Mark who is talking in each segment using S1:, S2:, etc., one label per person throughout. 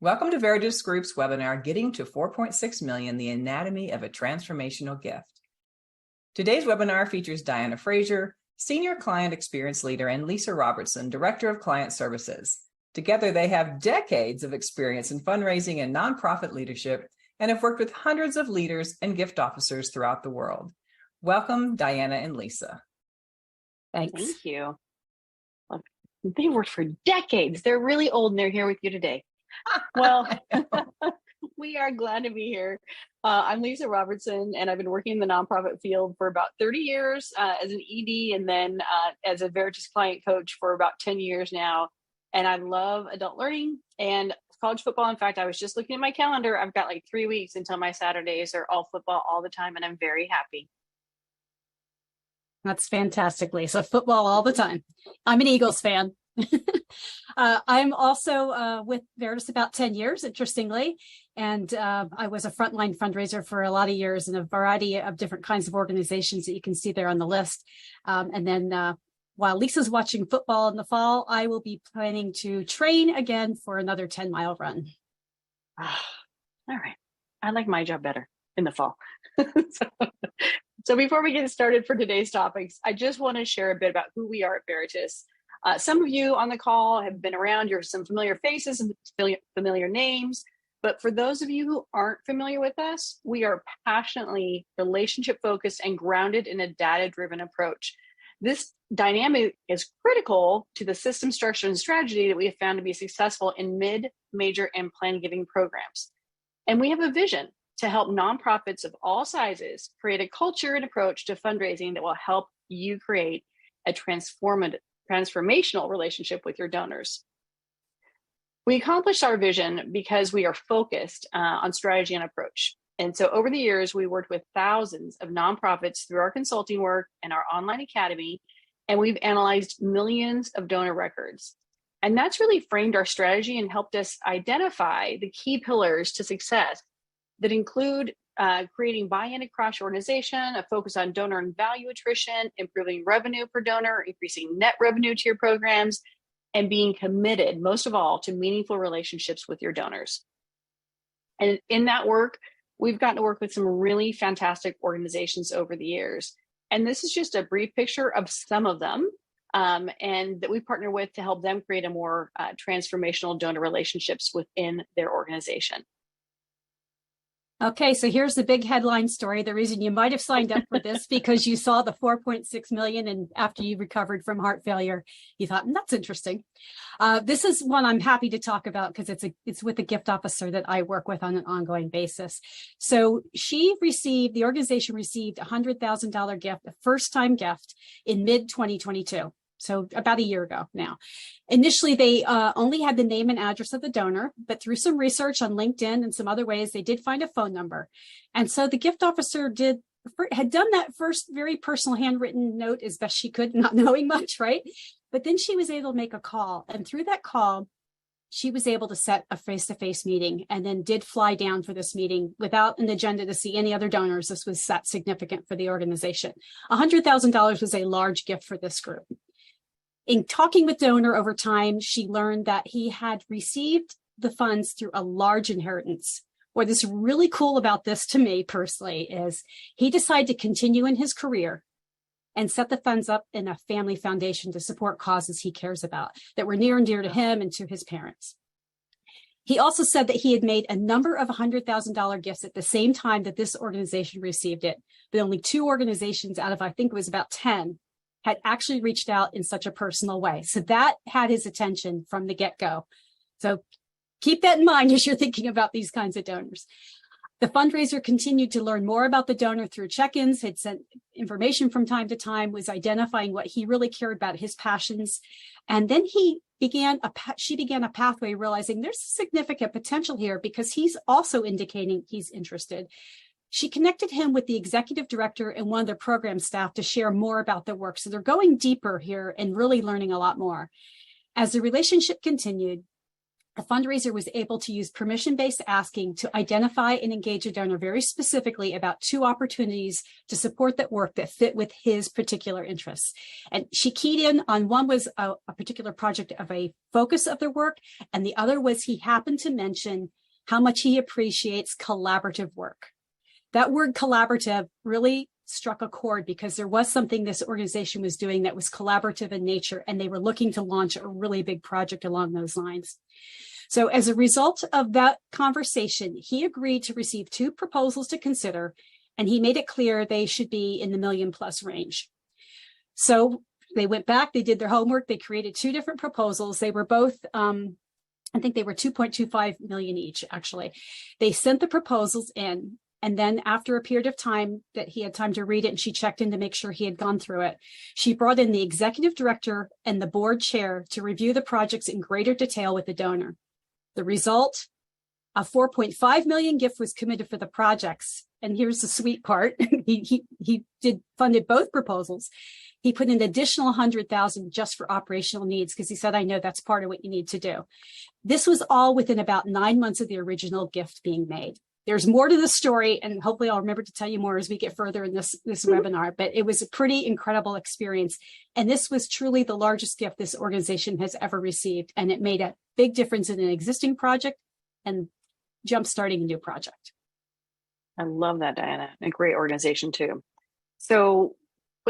S1: Welcome to Veritus Group's webinar, Getting to 4.6 Million, the Anatomy of a Transformational Gift. Today's webinar features Diana Frazier, Senior Client Experience Leader, and Lisa Robertson, Director of Client Services. Together, they have decades of experience in fundraising and nonprofit leadership and have worked with hundreds of leaders and gift officers throughout the world. Welcome, Diana and Lisa.
S2: Thanks. Thank you. Look, they've worked for decades. They're really old and they're here with you today. Well, we are glad to be here. I'm Lisa Robertson, and I've been working in the nonprofit field for about 30 years as an ED, and then as a Veritus client coach for about 10 years now. And I love adult learning and college football. In fact, I was just looking at my calendar. I've got like 3 weeks until my Saturdays are all football all the time, and I'm very happy.
S3: That's fantastic, Lisa. Football all the time. I'm an Eagles fan. I'm also with Veritus about 10 years, interestingly, and I was a frontline fundraiser for a lot of years in a variety of different kinds of organizations that you can see there on the list. And then while Lisa's watching football in the fall, I will be planning to train again for another 10-mile run.
S2: All right. I like my job better in the fall. So before we get started for today's topics, I just want to share a bit about who we are at Veritus. Some of you on the call have been around. You're some familiar faces and familiar names. But for those of you who aren't familiar with us, we are passionately relationship-focused and grounded in a data-driven approach. This dynamic is critical to the system structure and strategy that we have found to be successful in mid, major, and plan-giving programs. And we have a vision to help nonprofits of all sizes create a culture and approach to fundraising that will help you create a transformational relationship with your donors. We accomplished our vision because we are focused on strategy and approach. And so over the years, we worked with thousands of nonprofits through our consulting work and our online academy, and we've analyzed millions of donor records. And that's really framed our strategy and helped us identify the key pillars to success that include creating buy-in across your organization, a focus on donor and value attrition, improving revenue per donor, increasing net revenue to your programs, and being committed, most of all, to meaningful relationships with your donors. And in that work, we've gotten to work with some really fantastic organizations over the years. And this is just a brief picture of some of them, and that we partner with to help them create a more transformational donor relationships within their organization.
S3: Okay, so here's the big headline story. The reason you might have signed up for this because you saw the 4.6 million, and after you recovered from heart failure, you thought, that's interesting. This is one I'm happy to talk about because it's with a gift officer that I work with on an ongoing basis. So the organization received a $100,000 gift, a first-time gift in mid-2022. So about a year ago now. Initially, they only had the name and address of the donor, but through some research on LinkedIn and some other ways, they did find a phone number. And so the gift officer had done that first very personal handwritten note as best she could, not knowing much, right? But then she was able to make a call. And through that call, she was able to set a face-to-face meeting and then did fly down for this meeting without an agenda to see any other donors. This was that significant for the organization. $100,000 was a large gift for this group. In talking with donor over time, she learned that he had received the funds through a large inheritance. What is really cool about this to me personally is he decided to continue in his career and set the funds up in a family foundation to support causes he cares about that were near and dear to him and to his parents. He also said that he had made a number of $100,000 gifts at the same time that this organization received it, but only 2 organizations out of, I think it was about 10, had actually reached out in such a personal way. So that had his attention from the get-go. So keep that in mind as you're thinking about these kinds of donors. The fundraiser continued to learn more about the donor through check-ins, had sent information from time to time, was identifying what he really cared about, his passions. And then she began a pathway realizing there's significant potential here because he's also indicating he's interested. She connected him with the executive director and one of their program staff to share more about their work. So they're going deeper here and really learning a lot more. As the relationship continued, the fundraiser was able to use permission-based asking to identify and engage a donor very specifically about 2 opportunities to support that work that fit with his particular interests. And she keyed in on one was a particular project of a focus of their work, and the other was he happened to mention how much he appreciates collaborative work. That word collaborative really struck a chord because there was something this organization was doing that was collaborative in nature, and they were looking to launch a really big project along those lines. So as a result of that conversation, he agreed to receive 2 proposals to consider, and he made it clear they should be in the $1 million+ range. So they went back, they did their homework, they created 2 different proposals. They were both, I think they were 2.25 million each, actually. They sent the proposals in. And then after a period of time that he had time to read it and she checked in to make sure he had gone through it, she brought in the executive director and the board chair to review the projects in greater detail with the donor. The result, a 4.5 million gift was committed for the projects. And here's the sweet part. he funded both proposals. He put an additional 100,000 just for operational needs because he said, I know that's part of what you need to do. This was all within about 9 months of the original gift being made. There's more to the story, and hopefully I'll remember to tell you more as we get further in this webinar, but it was a pretty incredible experience. And this was truly the largest gift this organization has ever received. And it made a big difference in an existing project and jump-starting a new project.
S2: I love that, Diana. A great organization too. So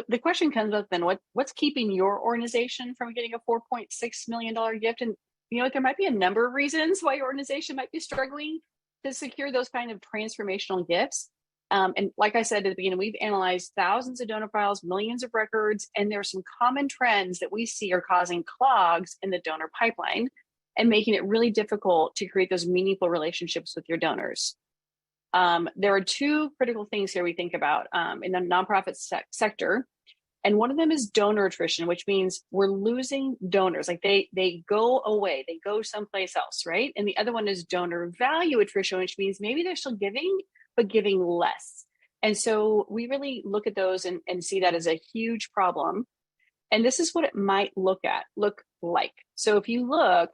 S2: the question comes up then, what's keeping your organization from getting a $4.6 million gift? And you know what, there might be a number of reasons why your organization might be struggling to secure those kind of transformational gifts. And like I said at the beginning, we've analyzed thousands of donor files, millions of records, and there are some common trends that we see are causing clogs in the donor pipeline and making it really difficult to create those meaningful relationships with your donors. There are 2 critical things here we think about in the nonprofit sector. And one of them is donor attrition, which means we're losing donors. Like they go away, they go someplace else, right? And the other one is donor value attrition, which means maybe they're still giving, but giving less. And so we really look at those and see that as a huge problem. And this is what it might look like. So if you look,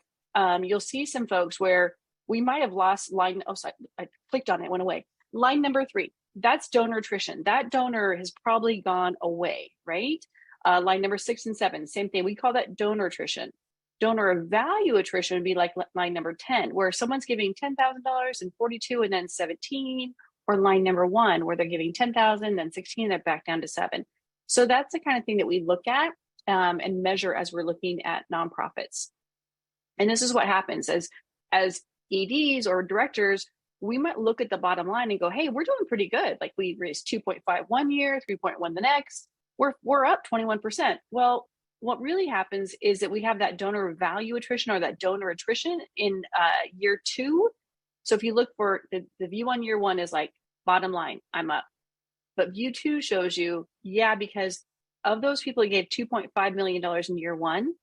S2: you'll see some folks where we might have lost line. Oh, sorry, I clicked on it, went away. Line number 3. That's donor attrition. That donor has probably gone away, right? Line number 6 and 7, same thing. We call that donor attrition. Donor value attrition would be like line number 10, where someone's giving $10,000 and 42 and then 17, or line number 1, where they're giving 10,000, then 16, they're back down to 7. So that's the kind of thing that we look at and measure as we're looking at nonprofits. And this is what happens as EDs or directors. We might look at the bottom line and go, hey, we're doing pretty good. Like we raised 2.5 one year, 3.1 the next. We're up 21%. Well, what really happens is that we have that donor value attrition or that donor attrition in year 2. So if you look for the view on year 1 is like bottom line, I'm up. But view 2 shows you, yeah, because of those people who gave $2.5 million in year 1,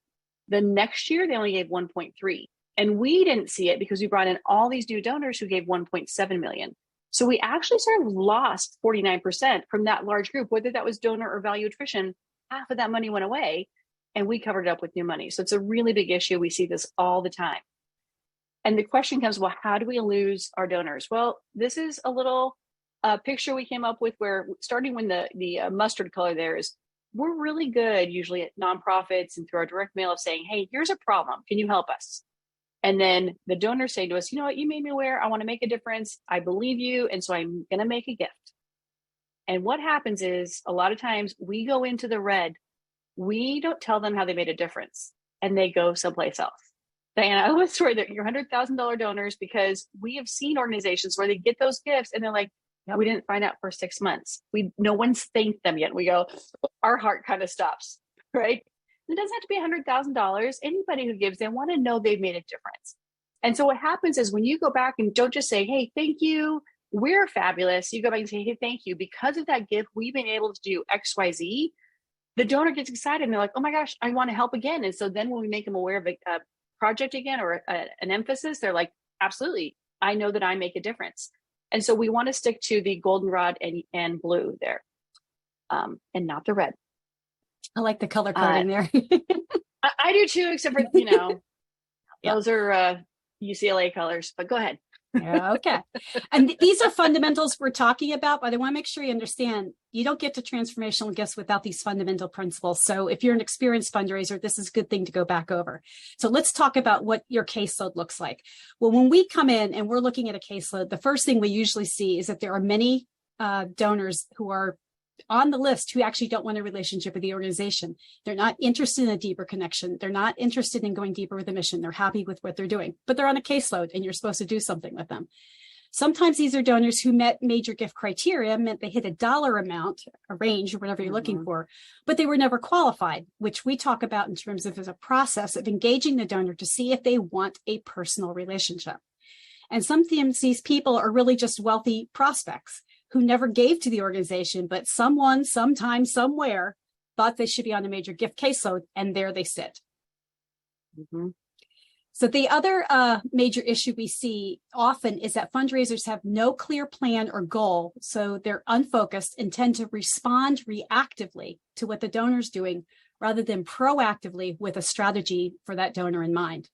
S2: the next year they only gave 1.3. And we didn't see it because we brought in all these new donors who gave 1.7 million. So we actually sort of lost 49% from that large group, whether that was donor or value attrition. Half of that money went away and we covered it up with new money. So it's a really big issue. We see this all the time. And the question comes, well, how do we lose our donors? Well, this is a little picture we came up with where starting when the mustard color there is, we're really good usually at nonprofits and through our direct mail of saying, hey, here's a problem. Can you help us? And then the donors say to us, you know what, you made me aware. I want to make a difference. I believe you. And so I'm going to make a gift. And what happens is a lot of times we go into the red. We don't tell them how they made a difference and they go someplace else. Diana, I always swear that you're $100,000 donors because we have seen organizations where they get those gifts and they're like, no, we didn't find out for 6 months. No one's thanked them yet. We go, our heart kind of stops, right? It doesn't have to be $100,000. Anybody who gives, they want to know they've made a difference. And so what happens is when you go back and don't just say, hey, thank you, we're fabulous. You go back and say, hey, thank you. Because of that gift, we've been able to do X, Y, Z. The donor gets excited and they're like, oh my gosh, I want to help again. And so then when we make them aware of a project again or an emphasis, they're like, absolutely, I know that I make a difference. And so we want to stick to the goldenrod and blue there and not the red.
S3: I like the color coding there.
S2: I do too, except for, those are, UCLA colors, but go ahead.
S3: Yeah, okay. And these are fundamentals we're talking about, but I want to make sure you understand you don't get to transformational gifts without these fundamental principles. So if you're an experienced fundraiser, this is a good thing to go back over. So let's talk about what your caseload looks like. Well, when we come in and we're looking at a caseload, the first thing we usually see is that there are many donors who are on the list who actually don't want a relationship with the organization. They're not interested in a deeper connection. They're not interested in going deeper with the mission. They're happy with what they're doing, but they're on a caseload and you're supposed to do something with them. Sometimes these are donors who met major gift criteria, meant they hit a dollar amount, a range, or whatever you're looking for, but they were never qualified, which we talk about in terms of as a process of engaging the donor to see if they want a personal relationship. And sometimes these people are really just wealthy prospects who never gave to the organization, but someone, sometime, somewhere thought they should be on a major gift caseload, and there they sit. So the other major issue we see often is that fundraisers have no clear plan or goal, so they're unfocused and tend to respond reactively to what the donor's doing rather than proactively with a strategy for that donor in mind.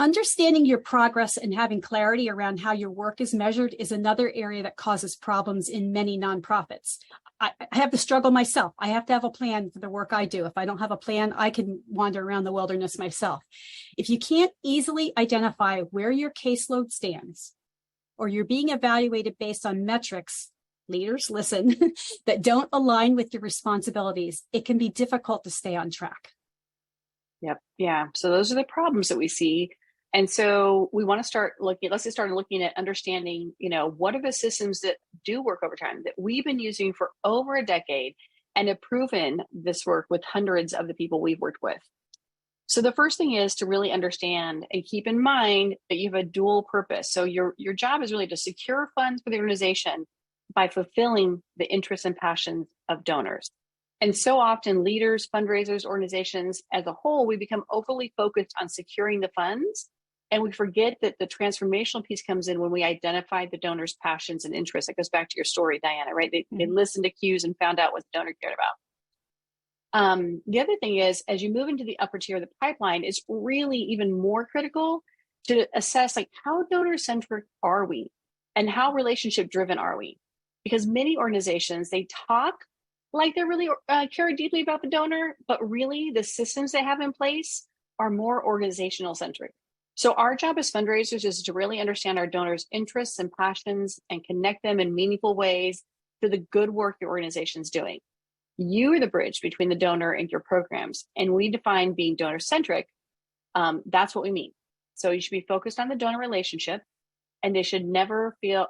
S3: Understanding your progress and having clarity around how your work is measured is another area that causes problems in many nonprofits. I have the struggle myself. I have to have a plan for the work I do. If I don't have a plan, I can wander around the wilderness myself. If you can't easily identify where your caseload stands, or you're being evaluated based on metrics, leaders, listen, that don't align with your responsibilities, it can be difficult to stay on track.
S2: Yep. Yeah. So those are the problems that we see. And so we want to start looking at understanding, what are the systems that do work over time that we've been using for over a decade and have proven this work with hundreds of the people we've worked with. So the first thing is to really understand and keep in mind that you have a dual purpose. So your job is really to secure funds for the organization by fulfilling the interests and passions of donors. And so often leaders, fundraisers, organizations as a whole, we become overly focused on securing the funds. And we forget that the transformational piece comes in when we identify the donor's passions and interests. It goes back to your story, Diana, right? They listened to cues and found out what the donor cared about. The other thing is, as you move into the upper tier of the pipeline, it's really even more critical to assess how donor-centric are we and how relationship-driven are we? Because many organizations, they talk like they're really care deeply about the donor, but really the systems they have in place are more organizational centric. So our job as fundraisers is to really understand our donors' interests and passions and connect them in meaningful ways to the good work your organization's doing. You are the bridge between the donor and your programs, and we define being donor centric. That's what we mean. So you should be focused on the donor relationship, and they should never feel.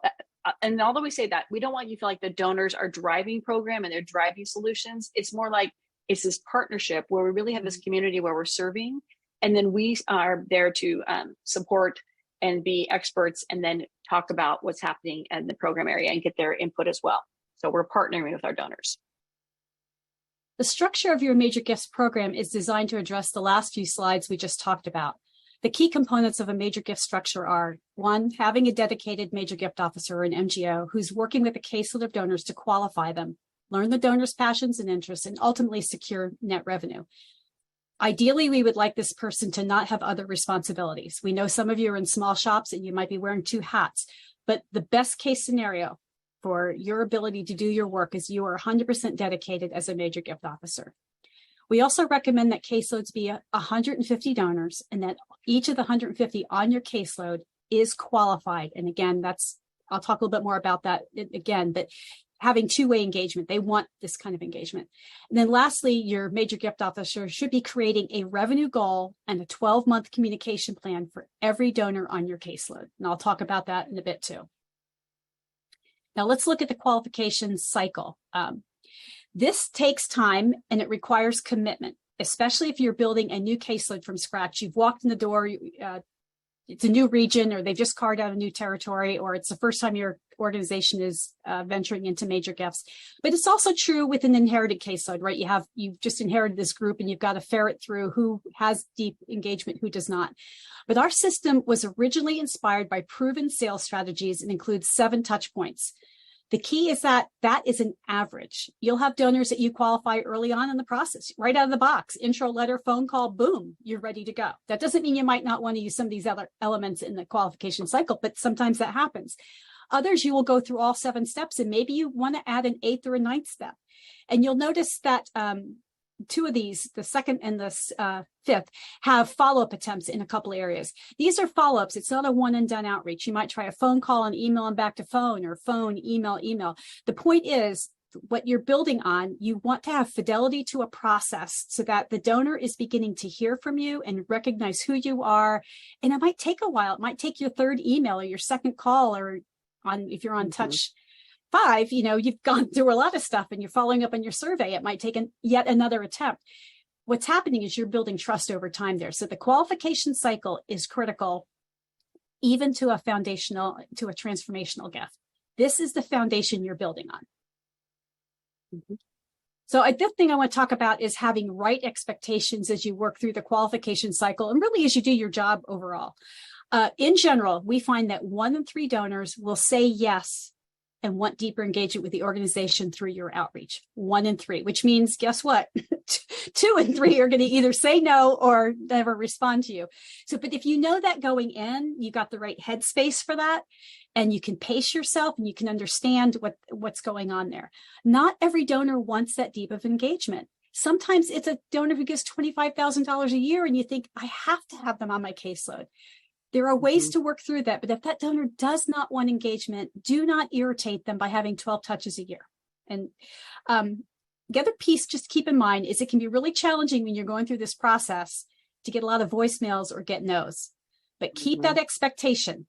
S2: And although we say that, we don't want you to feel like the donors are driving program and they're driving solutions. It's more like it's this partnership where we really have this community where we're serving. And then we are there to support and be experts and then talk about what's happening in the program area and get their input as well. So we're partnering with our donors.
S3: The structure of your major gifts program is designed to address the last few slides we just talked about. The key components of a major gift structure are, one, having a dedicated major gift officer or an MGO who's working with a caseload of donors to qualify them, learn the donor's passions and interests, and ultimately secure net revenue. Ideally, we would like this person to not have other responsibilities. We know some of you are in small shops and you might be wearing two hats, but the best case scenario for your ability to do your work is you are 100% dedicated as a major gift officer. We also recommend that caseloads be 150 donors and that each of the 150 on your caseload is qualified. And again, I'll talk a little bit more about that again, but having two-way engagement, they want this kind of engagement. And then lastly, your major gift officer should be creating a revenue goal and a 12-month communication plan for every donor on your caseload. And I'll talk about that in a bit too. Now let's look at the qualification cycle. This takes time and it requires commitment, especially if you're building a new caseload from scratch. You've walked in the door, it's a new region, or they've just carved out a new territory, or it's the first time your organization is venturing into major gifts. But it's also true with an inherited caseload, right? You've just inherited this group and you've got to ferret through who has deep engagement, who does not. But our system was originally inspired by proven sales strategies and includes 7 touch points. The key is that is an average. You'll have donors that you qualify early on in the process, right out of the box, intro letter, phone call, boom, you're ready to go. That doesn't mean you might not want to use some of these other elements in the qualification cycle, but sometimes that happens. Others, you will go through all 7 steps, and maybe you want to add an 8th or a 9th step. And you'll notice that 2 of these, the 2nd and the 5th, have follow-up attempts in a couple areas. These are follow-ups. It's not a one and done outreach. You might try a phone call and email them back to phone, or phone, email. The point is, what you're building on, you want to have fidelity to a process so that the donor is beginning to hear from you and recognize who you are. And it might take a while. It might take your 3rd email or your 2nd call, or if you're on touch 5, you've gone through a lot of stuff and you're following up on your survey. It might take yet another attempt. What's happening is you're building trust over time there. So the qualification cycle is critical, even to a transformational gift. This is the foundation you're building on. So a fifth thing I want to talk about is having right expectations as you work through the qualification cycle, and really as you do your job overall. In general, we find that 1 in 3 donors will say yes and want deeper engagement with the organization through your outreach. 1 in 3, which means, guess what? 2 in 3 are going to either say no or never respond to you. So, but if you know that going in, you got the right headspace for that, and you can pace yourself and you can understand what's going on there. Not every donor wants that deep of engagement. Sometimes it's a donor who gives $25,000 a year and you think, I have to have them on my caseload. There are ways to work through that, but if that donor does not want engagement, do not irritate them by having 12 touches a year. And the other piece, just keep in mind, is it can be really challenging when you're going through this process to get a lot of voicemails or get no's. But keep that expectation.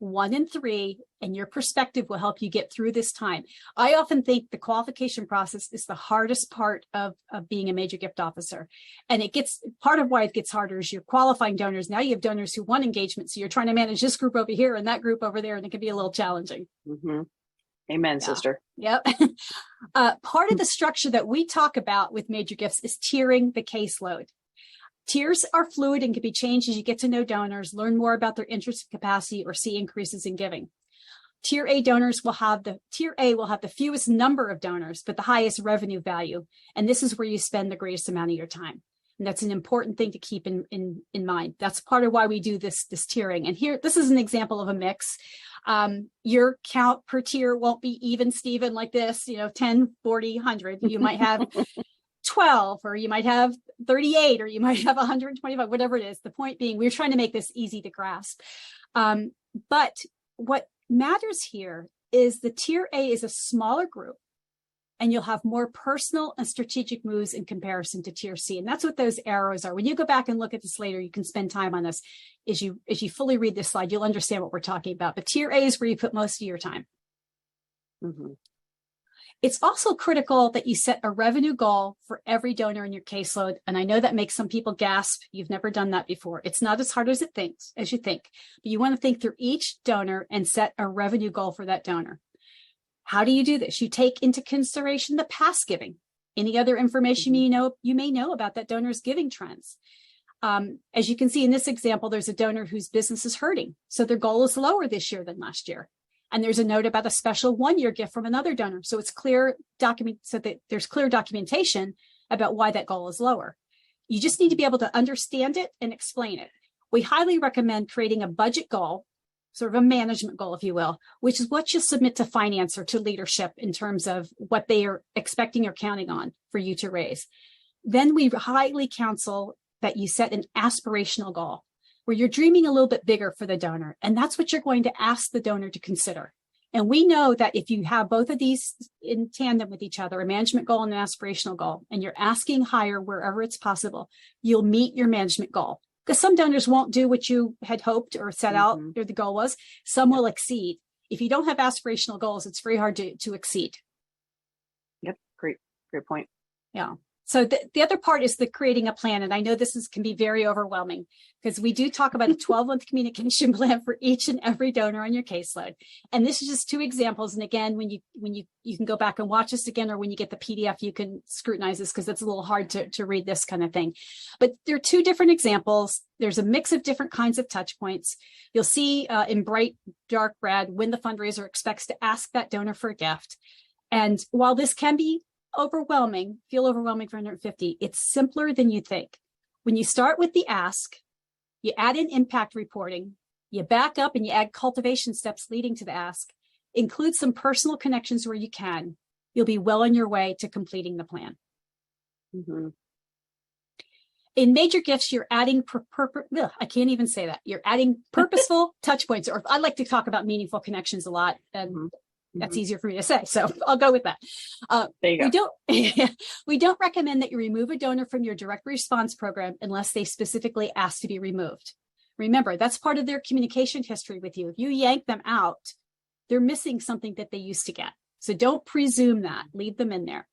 S3: 1 in 3, and your perspective will help you get through this time. I often think the qualification process is the hardest part of being a major gift officer. And part of why it gets harder is you're qualifying donors. Now you have donors who want engagement. So you're trying to manage this group over here and that group over there, and it can be a little challenging.
S2: Amen, sister.
S3: Yep. Part of the structure that we talk about with major gifts is tiering the caseload. Tiers are fluid and can be changed as you get to know donors, learn more about their interest and capacity, or see increases in giving. Tier A will have the fewest number of donors, but the highest revenue value. And this is where you spend the greatest amount of your time. And that's an important thing to keep in mind. That's part of why we do this tiering. And here, this is an example of a mix. Your count per tier won't be even, Steven, like this, 10, 40, 100. You might have 12, or you might have 38, or you might have 125, whatever it is. The point being, we're trying to make this easy to grasp. But what matters here is the tier A is a smaller group, and you'll have more personal and strategic moves in comparison to tier C. And that's what those arrows are. When you go back and look at this later, you can spend time on this. As you fully read this slide, you'll understand what we're talking about. But tier A is where you put most of your time. It's also critical that you set a revenue goal for every donor in your caseload. And I know that makes some people gasp. You've never done that before. It's not as hard as you think, but you want to think through each donor and set a revenue goal for that donor. How do you do this? You take into consideration the past giving, any other information you may know about that donor's giving trends. As you can see in this example, there's a donor whose business is hurting, so their goal is lower this year than last year. And there's a note about a special 1-year gift from another donor. So it's so that there's clear documentation about why that goal is lower. You just need to be able to understand it and explain it. We highly recommend creating a budget goal, sort of a management goal, if you will, which is what you'll submit to finance or to leadership in terms of what they are expecting or counting on for you to raise. Then we highly counsel that you set an aspirational goal, where you're dreaming a little bit bigger for the donor. And that's what you're going to ask the donor to consider. And we know that if you have both of these in tandem with each other, a management goal and an aspirational goal, and you're asking higher wherever it's possible, you'll meet your management goal. Because some donors won't do what you had hoped or set out or the goal was. Some will exceed. If you don't have aspirational goals, it's very hard to exceed.
S2: Yep. Great point.
S3: Yeah. So the other part is the creating a plan. And I know can be very overwhelming because we do talk about a 12-month communication plan for each and every donor on your caseload. And this is just two examples. And again, when you can go back and watch this again, or when you get the PDF, you can scrutinize this because it's a little hard to read this kind of thing. But there are two different examples. There's a mix of different kinds of touch points. You'll see in bright, dark red when the fundraiser expects to ask that donor for a gift. And while this can be feel overwhelming for 150, it's simpler than you think. When you start with the ask, you add in impact reporting, you back up and you add cultivation steps leading to the ask, include some personal connections where you can, you'll be well on your way to completing the plan.
S2: Mm-hmm.
S3: In major gifts, you're adding, I can't even say that. You're adding purposeful touch points, or I like to talk about meaningful connections a lot. And that's easier for me to say, so I'll go with that.
S2: There you go.
S3: We don't recommend that you remove a donor from your direct response program unless they specifically ask to be removed. Remember, that's part of their communication history with you. If you yank them out, they're missing something that they used to get. So don't presume that. Leave them in there.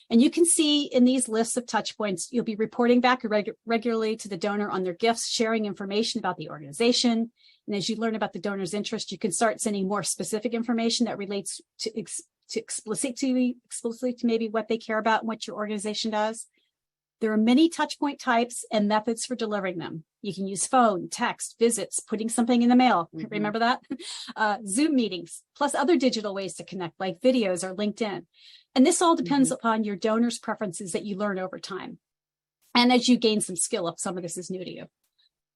S3: And you can see in these lists of touch points, you'll be reporting back regularly to the donor on their gifts, sharing information about the organization. And as you learn about the donor's interest, you can start sending more specific information that relates to explicitly to maybe what they care about and what your organization does. There are many touch point types and methods for delivering them. You can use phone, text, visits, putting something in the mail. Remember that? Zoom meetings, plus other digital ways to connect, like videos or LinkedIn. And this all depends upon your donor's preferences that you learn over time. And as you gain some skill, if some of this is new to you.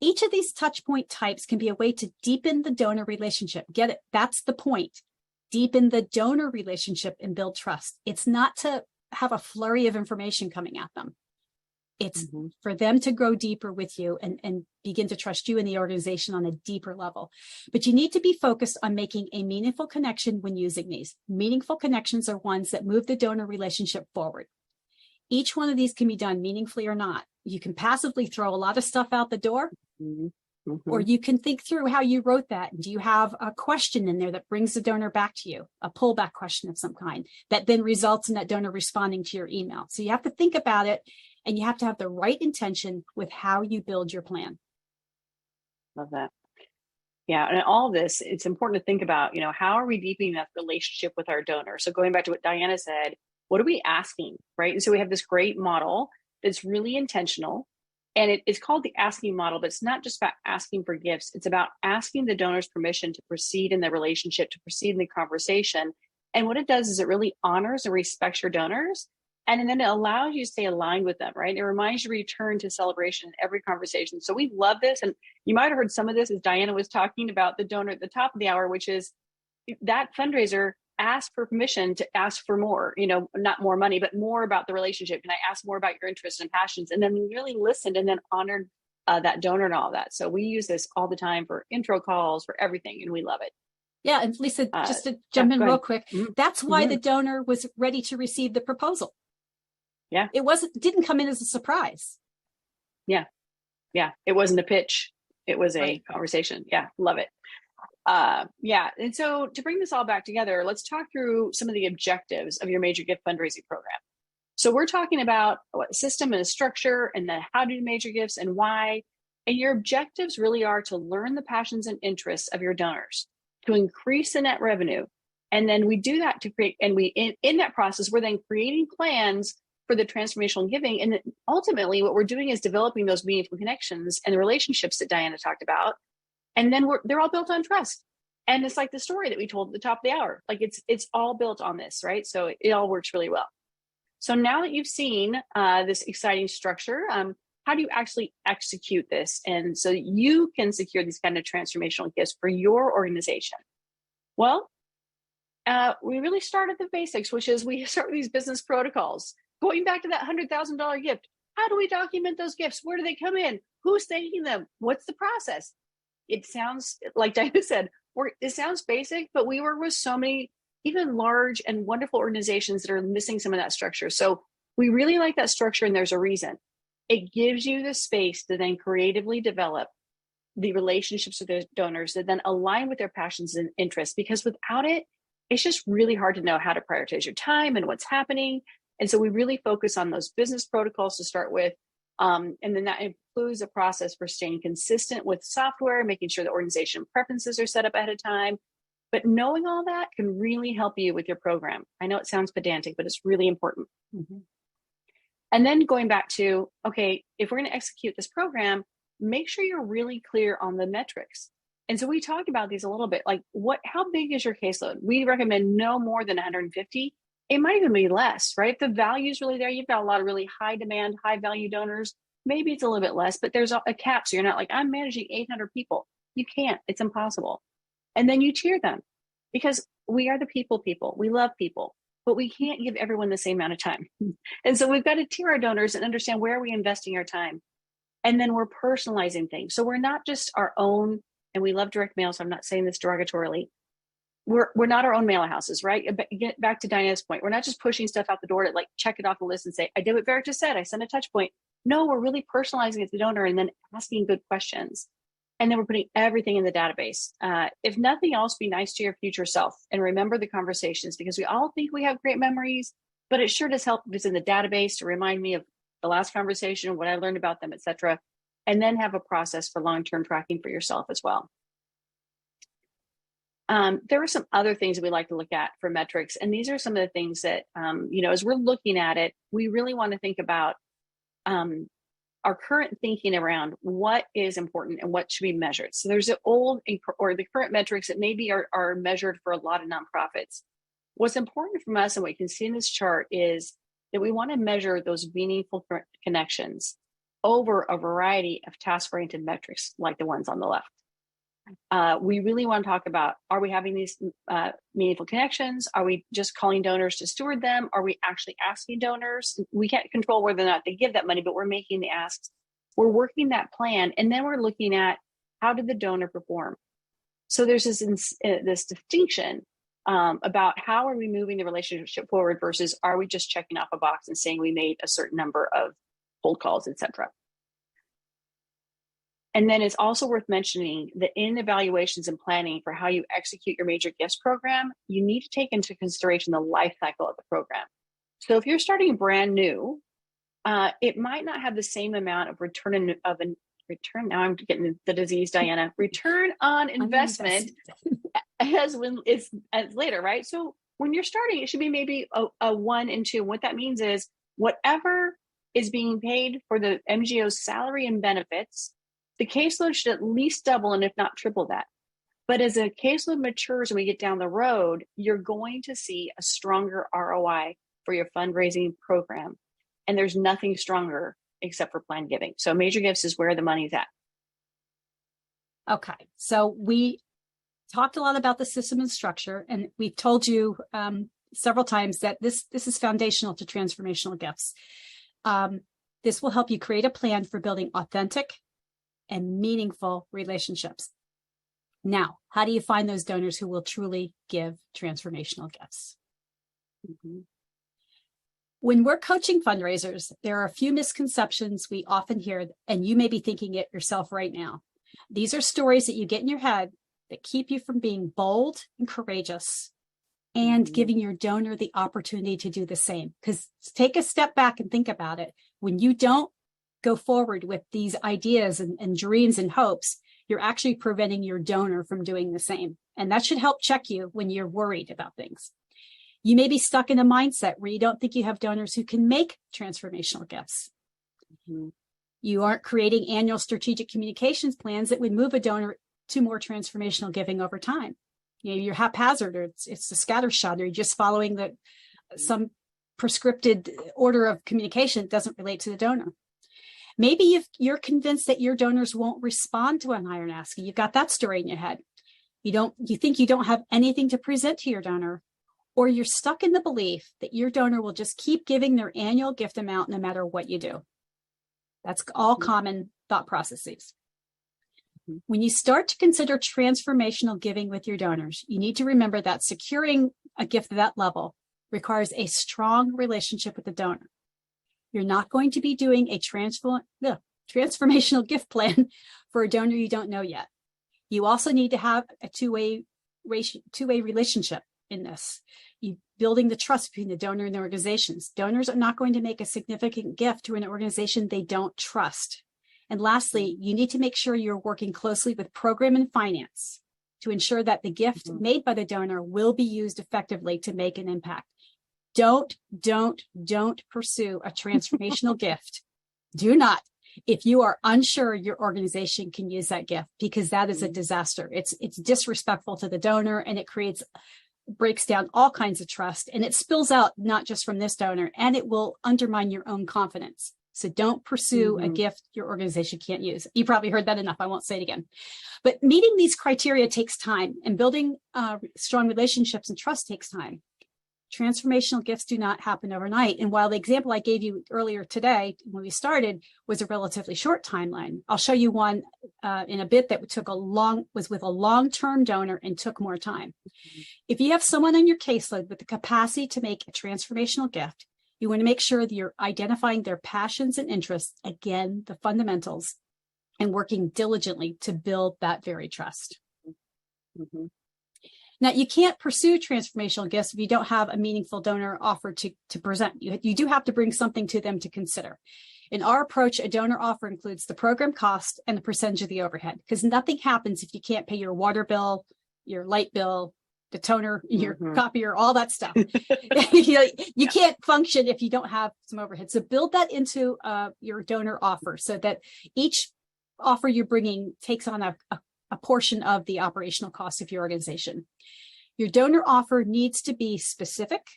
S3: Each of these touch point types can be a way to deepen the donor relationship. Get it? That's the point. Deepen the donor relationship and build trust. It's not to have a flurry of information coming at them. It's for them to grow deeper with you and begin to trust you and the organization on a deeper level. But you need to be focused on making a meaningful connection when using these. Meaningful connections are ones that move the donor relationship forward. Each one of these can be done meaningfully or not. You can passively throw a lot of stuff out the door, or you can think through how you wrote that. Do you have a question in there that brings the donor back to you, a pullback question of some kind that then results in that donor responding to your email? So you have to think about it, and you have to have the right intention with how you build your plan.
S2: Love that. Yeah, and all of this, it's important to think about, how are we deepening that relationship with our donor? So going back to what Diana said, what are we asking, right? And so we have this great model that's really intentional, and it's called the asking model, but it's not just about asking for gifts. It's about asking the donor's permission to proceed in the relationship, to proceed in the conversation. And what it does is it really honors and respects your donors. And then it allows you to stay aligned with them, right? It reminds you to return to celebration in every conversation. So we love this. And you might have heard some of this as Diana was talking about the donor at the top of the hour, which is that fundraiser ask for permission to ask for more, not more money, but more about the relationship. Can I ask more about your interests and passions? And then we really listened and then honored that donor and all that. So we use this all the time for intro calls, for everything, and we love it.
S3: Yeah. And Lisa, just to jump in real quick, that's why the donor was ready to receive the proposal.
S2: Yeah.
S3: It didn't come in as a surprise.
S2: Yeah. Yeah. It wasn't a pitch. It was a conversation. Yeah. Love it. And so to bring this all back together, let's talk through some of the objectives of your major gift fundraising program. So we're talking about what system and a structure, and then how to do major gifts and why. And your objectives really are to learn the passions and interests of your donors, to increase the net revenue. And then we do that to create, and in that process, we're then creating plans for the transformational giving. And ultimately what we're doing is developing those meaningful connections and the relationships that Diana talked about. And then they're all built on trust. And it's like the story that we told at the top of the hour. Like it's all built on this, right? So it all works really well. So now that you've seen this exciting structure, how do you actually execute this? And so you can secure these kind of transformational gifts for your organization. Well, we really start at the basics, which is we start with these business protocols. Going back to that $100,000 gift, how do we document those gifts? Where do they come in? Who's thanking them? What's the process? It sounds, like Diana said, it sounds basic, but we work with so many even large and wonderful organizations that are missing some of that structure. So we really like that structure, and there's a reason. It gives you the space to then creatively develop the relationships with those donors that then align with their passions and interests, because without it, it's just really hard to know how to prioritize your time and what's happening. And so we really focus on those business protocols to start with. And then that includes a process for staying consistent with software, making sure the organization preferences are set up ahead of time. But knowing all that can really help you with your program. I know it sounds pedantic, but it's really important. Mm-hmm. And then going back to, okay, if we're going to execute this program, make sure you're really clear on the metrics. And so we talked about these a little bit, like how big is your caseload? We recommend no more than 150. It might even be less, right? If the value is really there, you've got a lot of really high demand, high value donors. Maybe it's a little bit less, but there's a cap. So you're not like, I'm managing 800 people. You can't, it's impossible. And then you tier them because we are the people. We love people, but we can't give everyone the same amount of time. And so we've got to tier our donors and understand where are we investing our time. And then we're personalizing things. So we're not just our own, and we love direct mail, so I'm not saying this derogatorily. We're not our own mail houses, right? Get back to Diana's point. We're not just pushing stuff out the door to like check it off the list and say, I did what Veritus said, I sent a touch point. No, we're really personalizing it to the donor and then asking good questions. And then we're putting everything in the database. If nothing else, be nice to your future self and remember the conversations, because we all think we have great memories, but it sure does help if it's in the database to remind me of the last conversation, what I learned about them, et cetera. And then have a process for long-term tracking for yourself as well. There are some other things that we like to look at for metrics. And these are some of the things that, as we're looking at it, we really want to think about our current thinking around what is important and what should be measured. So there's the old or the current metrics that maybe are measured for a lot of nonprofits. What's important from us and what you can see in this chart is that we want to measure those meaningful connections over a variety of task-oriented metrics like the ones on the left. We really want to talk about, are we having these meaningful connections? Are we just calling donors to steward them? Are we actually asking donors? We can't control whether or not they give that money, but we're making the asks. We're working that plan, and then we're looking at how did the donor perform? So there's this distinction about how are we moving the relationship forward versus are we just checking off a box and saying we made a certain number of cold calls, et cetera. And then it's also worth mentioning that in evaluations and planning for how you execute your major gifts program, you need to take into consideration the life cycle of the program. So if you're starting brand new, it might not have the same amount of return. Now I'm getting the disease, Diana. Return on investment as later, right? So when you're starting, it should be maybe a 1 and 2. What that means is whatever is being paid for the MGO's salary and benefits, the caseload should at least double and if not triple that. But as a caseload matures and we get down the road, you're going to see a stronger ROI for your fundraising program. And there's nothing stronger except for planned giving. So major gifts is where the money's at.
S3: Okay. So we talked a lot about the system and structure, and we've told you several times that this is foundational to transformational gifts. This will help you create a plan for building authentic and meaningful relationships. Now, how do you find those donors who will truly give transformational gifts? Mm-hmm. When we're coaching fundraisers, there are a few misconceptions we often hear, and you may be thinking it yourself right now. These are stories that you get in your head that keep you from being bold and courageous and giving your donor the opportunity to do the same. Because take a step back and think about it. When you don't go forward with these ideas and dreams and hopes, you're actually preventing your donor from doing the same. And that should help check you when you're worried about things. You may be stuck in a mindset where you don't think you have donors who can make transformational gifts. Mm-hmm. You aren't creating annual strategic communications plans that would move a donor to more transformational giving over time. You're haphazard, or it's a scattershot, or you're just following some prescripted order of communication that doesn't relate to the donor. Maybe you're convinced that your donors won't respond to an iron asking. You've got that story in your head. You think you don't have anything to present to your donor, or you're stuck in the belief that your donor will just keep giving their annual gift amount no matter what you do. That's all common thought processes. When you start to consider transformational giving with your donors, you need to remember that securing a gift at that level requires a strong relationship with the donor. You're not going to be doing a transformational gift plan for a donor you don't know yet. You also need to have a two-way relationship. in this. You building the trust between the donor and the organizations. Donors are not going to make a significant gift to an organization they don't trust. And lastly, you need to make sure you're working closely with program and finance to ensure that the gift made by the donor will be used effectively to make an impact. Don't pursue a transformational gift. Do not. If you are unsure your organization can use that gift, because that is a disaster. It's disrespectful to the donor, and it breaks down all kinds of trust, and it spills out not just from this donor, and it will undermine your own confidence. So don't pursue a gift your organization can't use. You probably heard that enough. I won't say it again. But meeting these criteria takes time, and building strong relationships and trust takes time. Transformational gifts do not happen overnight. And while the example I gave you earlier today, when we started, was a relatively short timeline, I'll show you one in a bit that was with a long-term donor and took more time. If you have someone on your caseload with the capacity to make a transformational gift, you want to make sure that you're identifying their passions and interests, again, the fundamentals, and working diligently to build that very trust. Now, you can't pursue transformational gifts if you don't have a meaningful donor offer to present. You do have to bring something to them to consider. In our approach, a donor offer includes the program cost and the percentage of the overhead, because nothing happens if you can't pay your water bill, your light bill, the toner, your copier, all that stuff. You can't function if you don't have some overhead. So build that into your donor offer so that each offer you're bringing takes on a portion of the operational cost of your organization. Your donor offer needs to be specific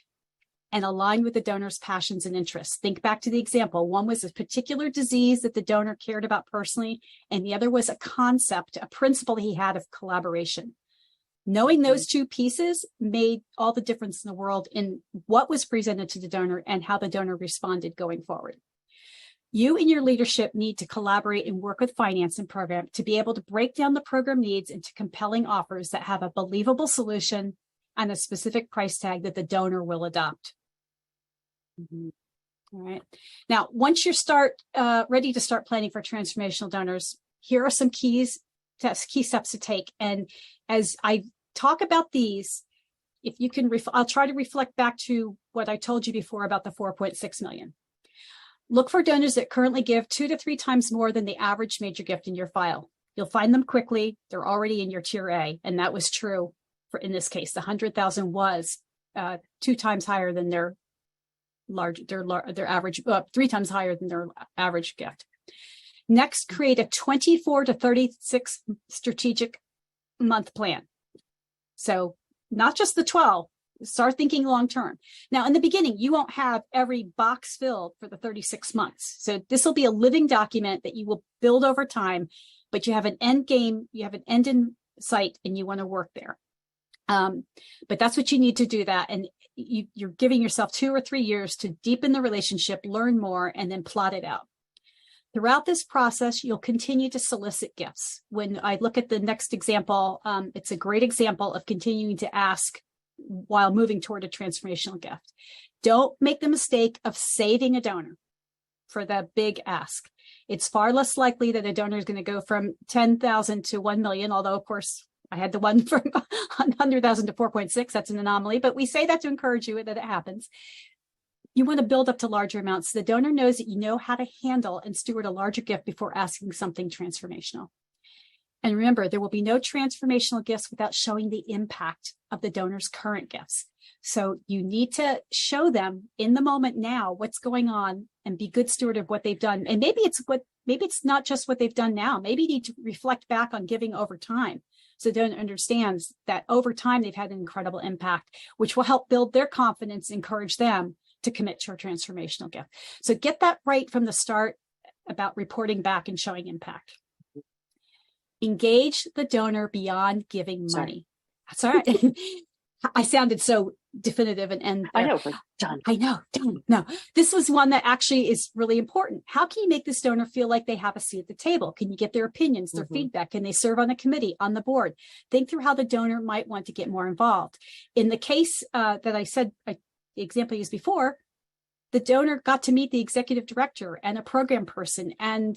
S3: and aligned with the donor's passions and interests. Think back to the example. One was a particular disease that the donor cared about personally, and the other was a concept, a principle he had of collaboration. Knowing those two pieces made all the difference in the world in what was presented to the donor and how the donor responded going forward. You and your leadership need to collaborate and work with finance and program to be able to break down the program needs into compelling offers that have a believable solution and a specific price tag that the donor will adopt. All right. Now, once you're ready to start planning for transformational donors, here are some key steps to take. And as I talk about these, if you can, I'll try to reflect back to what I told you before about the 4.6 million. Look for donors that currently give 2 to 3 times more than the average major gift in your file. You'll find them quickly. They're already in your tier A, and that was true in this case. The 100,000 was 2 times higher than their average, 3 times higher than their average gift. Next, create a 24 to 36 strategic month plan. So not just the 12. Start thinking long-term. Now, in the beginning, you won't have every box filled for the 36 months. So this will be a living document that you will build over time, but you have an end game, you have an end in sight, and you want to work there. But that's what you need to do that. And you're giving yourself 2 or 3 years to deepen the relationship, learn more, and then plot it out. Throughout this process, you'll continue to solicit gifts. When I look at the next example, it's a great example of continuing to ask while moving toward a transformational gift. Don't make the mistake of saving a donor for the big ask. It's far less likely that a donor is going to go from 10,000 to 1 million, although of course I had the one from 100,000 to 4.6. That's an anomaly, but we say that to encourage you that it happens. You want to build up to larger amounts. The donor knows that you know how to handle and steward a larger gift before asking something transformational. And remember, there will be no transformational gifts without showing the impact of the donor's current gifts. So you need to show them in the moment now what's going on and be good steward of what they've done. And maybe it's not just what they've done now. Maybe you need to reflect back on giving over time. So the donor understands that over time they've had an incredible impact, which will help build their confidence, encourage them to commit to a transformational gift. So get that right from the start about reporting back and showing impact. Engage the donor beyond giving money. That's all right. I sounded so definitive and
S2: I know, but done.
S3: I know, done. No, this was one that actually is really important. How can you make this donor feel like they have a seat at the table? Can you get their opinions, their feedback? Can they serve on a committee, on the board? Think through how the donor might want to get more involved. In the case that I said, the example I used before, the donor got to meet the executive director and a program person and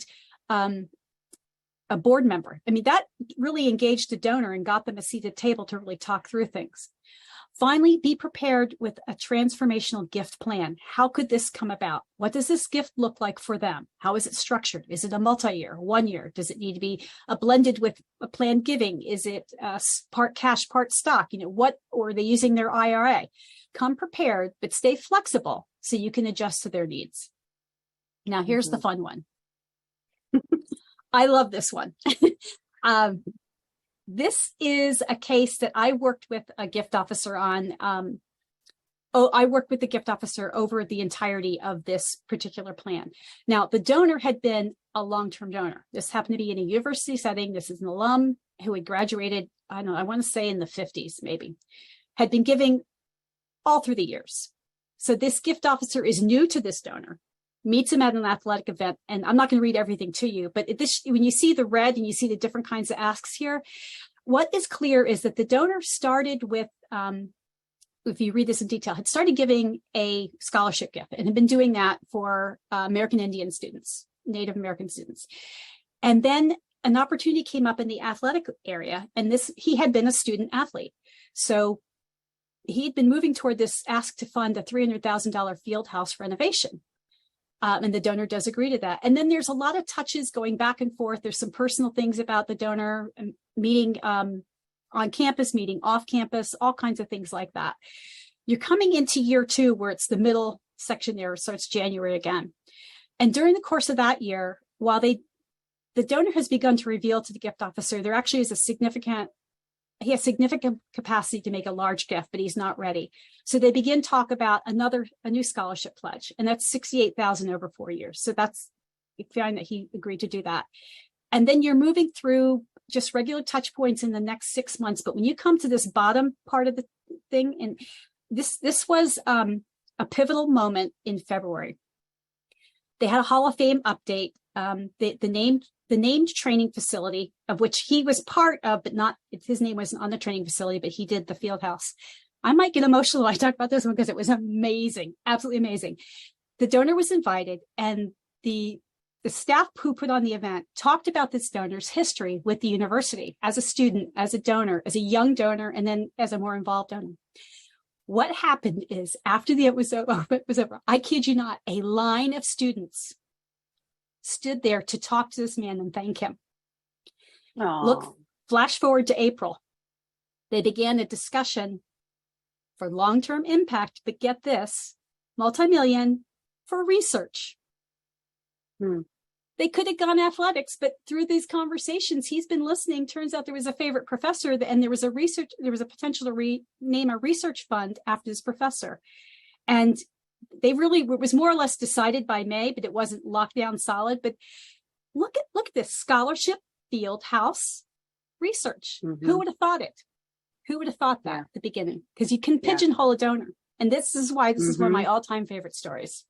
S3: a board member. I mean, that really engaged the donor and got them a seat at the table to really talk through things. Finally, be prepared with a transformational gift plan. How could this come about? What does this gift look like for them? How is it structured? Is it a multi-year, 1 year? Does it need to be blended with a planned giving? Is it part cash, part stock? Or are they using their IRA? Come prepared, but stay flexible so you can adjust to their needs. Now, here's the fun one. I love this one. This is a case that I worked with a gift officer on. I worked with the gift officer over the entirety of this particular plan. Now, the donor had been a long-term donor. This happened to be in a university setting. This is an alum who had graduated, I want to say in the 50s, maybe, had been giving all through the years. So this gift officer is new to this donor, meets him at an athletic event. And I'm not going to read everything to you, but when you see the red and you see the different kinds of asks here, what is clear is that the donor started with, if you read this in detail, had started giving a scholarship gift and had been doing that for American Indian students, Native American students. And then an opportunity came up in the athletic area, and he had been a student athlete. So he'd been moving toward this ask to fund a $300,000 field house renovation. And the donor does agree to that. And then there's a lot of touches going back and forth. There's some personal things about the donor meeting on campus, meeting off campus, all kinds of things like that. You're coming into year 2 where it's the middle section there, so it's January again. And during the course of that year, while the donor has begun to reveal to the gift officer, there actually is he has significant capacity to make a large gift, but he's not ready. So they begin talk about a new scholarship pledge, and that's $68,000 over 4 years. So you find that he agreed to do that. And then you're moving through just regular touch points in the next 6 months. But when you come to this bottom part of the thing, and this was a pivotal moment in February. They had a Hall of Fame update. The named training facility, of which he was part of, but not, his name wasn't on the training facility, but he did the field house. I might get emotional when I talk about this one because it was amazing, absolutely amazing. The donor was invited, and the staff who put on the event talked about this donor's history with the university as a student, as a donor, as a young donor, and then as a more involved donor. What happened is after the event was over, I kid you not, a line of students stood there to talk to this man and thank him.
S2: Aww.
S3: Flash forward to April. They began a discussion for long-term impact, but get this, multi-million for research. They could have gone athletics, but through these conversations, he's been listening. Turns out there was a favorite professor, and there was a potential to rename a research fund after this professor. And it was more or less decided by May, but it wasn't locked down solid. But look at this scholarship field house research. Who would have thought it? Who would have thought that at the beginning? Because you can pigeonhole a donor. And this is why this is one of my all-time favorite stories.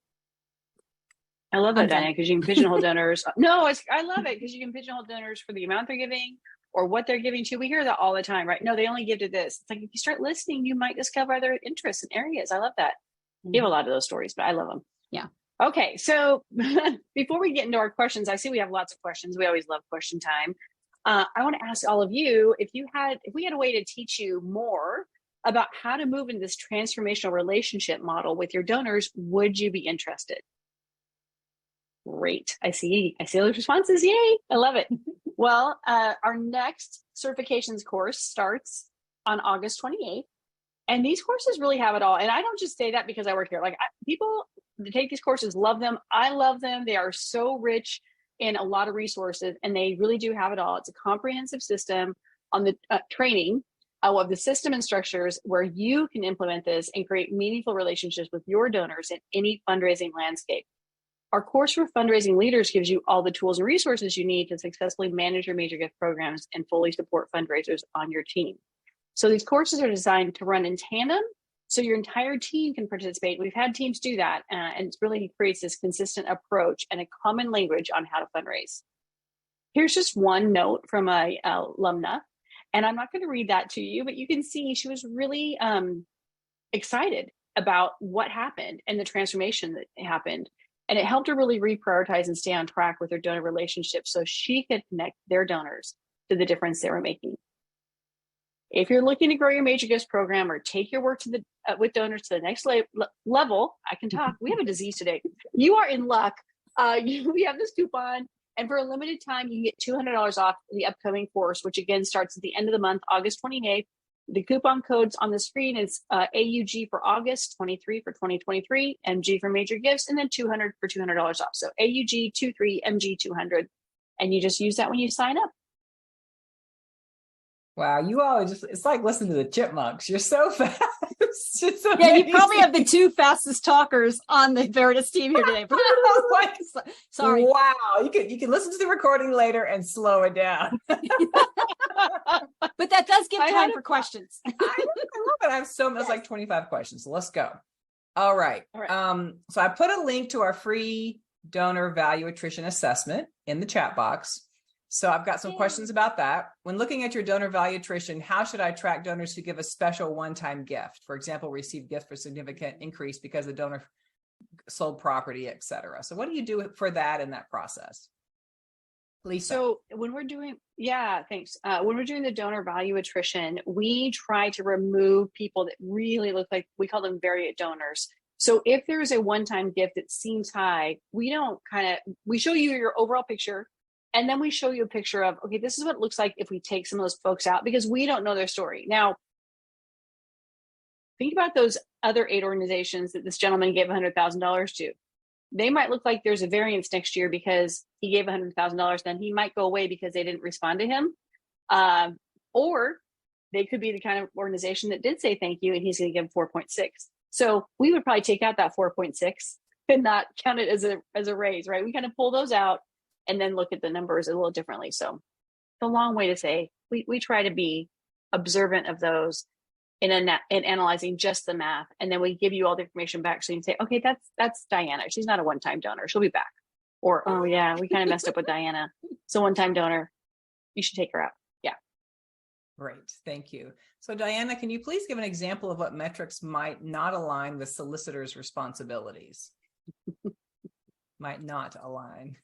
S2: I love that, Diana, because you can pigeonhole donors. No, I love it because you can pigeonhole donors for the amount they're giving or what they're giving to. We hear that all the time, right? No, they only give to this. It's like, if you start listening, you might discover other interests and areas. I love that. You have a lot of those stories, but I love them.
S3: Yeah.
S2: Okay. So before we get into our questions, I see we have lots of questions. We always love question time. I want to ask all of you, if we had a way to teach you more about how to move into this transformational relationship model with your donors, would you be interested? Great. I see those responses. Yay. I love it. Well, our next certifications course starts on August 28th. And these courses really have it all. And I don't just say that because I work here. People that take these courses love them. I love them. They are so rich in a lot of resources, and they really do have it all. It's a comprehensive system on the training of the system and structures where you can implement this and create meaningful relationships with your donors in any fundraising landscape. Our course for fundraising leaders gives you all the tools and resources you need to successfully manage your major gift programs and fully support fundraisers on your team. So these courses are designed to run in tandem so your entire team can participate. We've had teams do that, and it really creates this consistent approach and a common language on how to fundraise. Here's just one note from my alumna, and I'm not going to read that to you, but you can see she was really excited about what happened and the transformation that happened. And it helped her really reprioritize and stay on track with her donor relationships so she could connect their donors to the difference they were making. If you're looking to grow your major gifts program or take your work to the with donors to the next level, I can talk. We have a disease today. You are in luck. We have this coupon, and for a limited time, you get $200 off the upcoming course, which again starts at the end of the month, August 28th. The coupon codes on the screen is AUG for August, 23 for 2023, MG for major gifts, and then 200 for $200 off. So AUG 23, MG 200, and you just use that when you sign up.
S1: Wow, you all it's like listening to the Chipmunks. You're so fast.
S3: Yeah, you probably have the two fastest talkers on the Veritus team here today. Sorry.
S1: Wow, you can listen to the recording later and slow it down.
S3: But that does give time for questions.
S1: I love it. I have that's like 25 questions. So let's go. All right. So I put a link to our free donor value attrition assessment in the chat box. So I've got some questions about that. When looking at your donor value attrition, how should I track donors who give a special one-time gift? For example, receive gift for significant increase because the donor sold property, et cetera. So what do you do for that in that process? Lisa.
S2: So when we're doing, thanks. When we're doing the donor value attrition, we try to remove people that really look like, we call them variant donors. So if there's a one-time gift that seems high, we show you your overall picture. And then we show you a picture of, okay, this is what it looks like if we take some of those folks out, because we don't know their story. Now, think about those other 8 organizations that this gentleman gave $100,000 to. They might look like there's a variance next year because he gave $100,000, then he might go away because they didn't respond to him. Or they could be the kind of organization that did say thank you and he's going to give 4.6. So we would probably take out that 4.6 and not count it as a raise, right? We kind of pull those out and then look at the numbers a little differently. So the long way to say, we try to be observant of those in analyzing just the math. And then we give you all the information back. So you can say, okay, that's Diana. She's not a one-time donor. She'll be back. Or, oh yeah, we kind of messed up with Diana. It's a one-time donor. You should take her out. Yeah.
S1: Great. Thank you. So Diana, can you please give an example of what metrics might not align with solicitors' responsibilities? Might not align.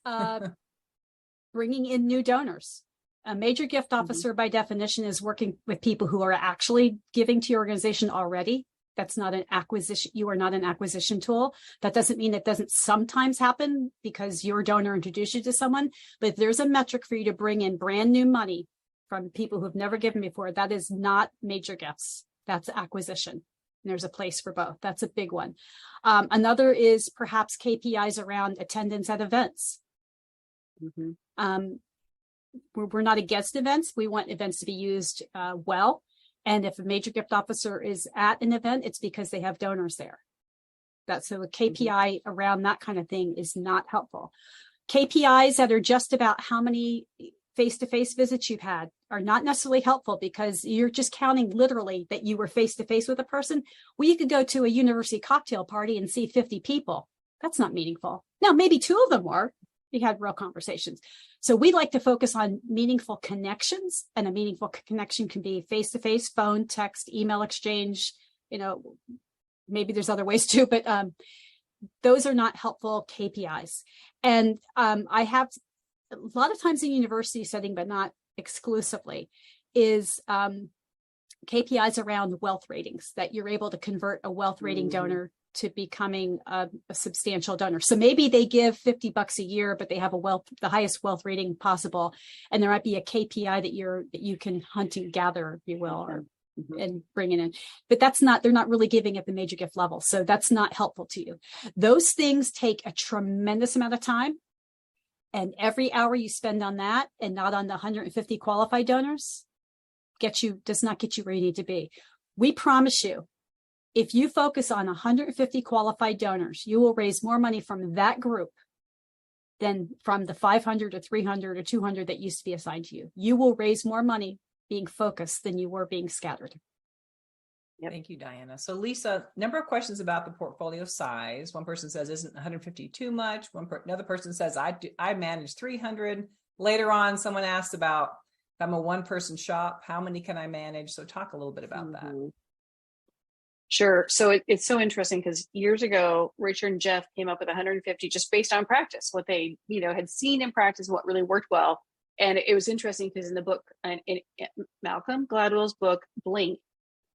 S3: Bringing in new donors. A major gift officer by definition is working with people who are actually giving to your organization already. That's not an acquisition. You are not an acquisition tool. That doesn't mean it doesn't sometimes happen because your donor introduced you to someone, but if there's a metric for you to bring in brand new money from people who've never given before, that is not major gifts. That's acquisition. And there's a place for both. That's a big one. Another is perhaps KPIs around attendance at events. We're not against events. We want events to be used well. And if a major gift officer is at an event, it's because they have donors there. So a KPI around that kind of thing is not helpful. KPIs that are just about how many face-to-face visits you've had are not necessarily helpful because you're just counting literally that you were face-to-face with a person. Well, you could go to a university cocktail party and see 50 people. That's not meaningful. Now, maybe 2 of them were. We had real conversations. So we like to focus on meaningful connections, and a meaningful connection can be face-to-face, phone, text, email exchange, maybe there's other ways too, but those are not helpful KPIs. And I have a lot of times in university setting, but not exclusively, is KPIs around wealth ratings, that you're able to convert a wealth rating donor to becoming a substantial donor. So maybe they give $50 a year, but they have the highest wealth rating possible. And there might be a KPI that you can hunt and gather, if you will, or and bring it in. But they're not really giving at the major gift level. So that's not helpful to you. Those things take a tremendous amount of time. And every hour you spend on that and not on the 150 qualified donors does not get you where you need to be. We promise you, if you focus on 150 qualified donors, you will raise more money from that group than from the 500 or 300 or 200 that used to be assigned to you. You will raise more money being focused than you were being scattered.
S1: Yep. Thank you, Diana. So Lisa, number of questions about the portfolio size. One person says, isn't 150 too much? Another person says, I manage 300. Later on, someone asked about, if I'm a one-person shop, how many can I manage? So talk a little bit about that.
S2: Sure. So it's so interesting because years ago, Richard and Jeff came up with 150 just based on practice, what they had seen in practice, what really worked well. And it was interesting because in the book, in Malcolm Gladwell's book, Blink,